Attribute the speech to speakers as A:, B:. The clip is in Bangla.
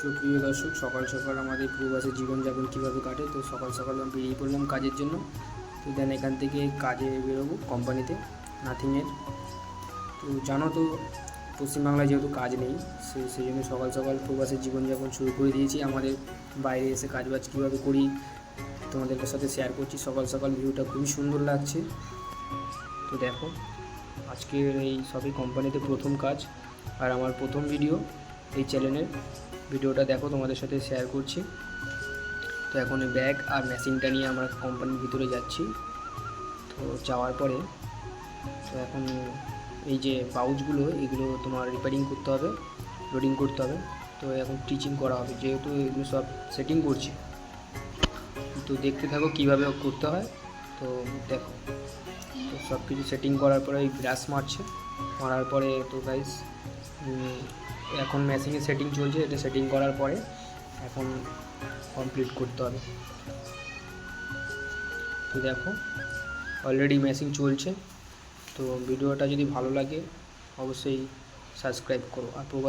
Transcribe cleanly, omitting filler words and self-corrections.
A: সুপ্রিয় দর্শক, সকাল সকাল আমাদের প্রবাসের জীবনযাপন কীভাবে কাটে। তো সকাল সকাল আমি বেরিয়ে পড়লাম কাজের জন্য। তো দেন এখান থেকে কাজে বেরোবো কোম্পানিতে নাথিংয়ের। তো জানো তো পশ্চিমবাংলায় যেহেতু কাজ নেই, সেই জন্য সকাল সকাল প্রবাসের জীবনযাপন শুরু করে দিয়েছি। আমাদের বাইরে এসে কাজবাজ কীভাবে করি তোমাদের সাথে শেয়ার করছি। সকাল সকাল ভিউটা খুবই সুন্দর লাগছে। তো দেখো, আজকের এই সবই কোম্পানিতে প্রথম কাজ আর আমার প্রথম ভিডিও এই চ্যানেলের। ভিডিওটা দেখো, তোমাদের সাথে শেয়ার করছি। তো এখন এই ব্যাগ আর মেশিনটা নিয়ে আমরা কোম্পানির ভিতরে যাচ্ছি। তো যাওয়ার পরে তো এখন এই যে পাউচগুলো, এগুলো তোমার রিপেয়ারিং করতে হবে, লোডিং করতে হবে। তো এখন টিচিং করা হবে, যেহেতু এগুলো সব সেটিং করছি। তো দেখতে থাকো কীভাবে করতে হয়। তো দেখো, তো সব কিছু সেটিং করার পরে এই ব্রাশ মারার পরে তো গাইস এখন মেশিনে সেটিং চলছে। এটা সেটিং করার পরে এখন কমপ্লিট করতে হবে। তো দেখো, অলরেডি মেশিন চলছে। তো ভিডিওটা যদি ভালো লাগে অবশ্যই সাবস্ক্রাইব করো। আর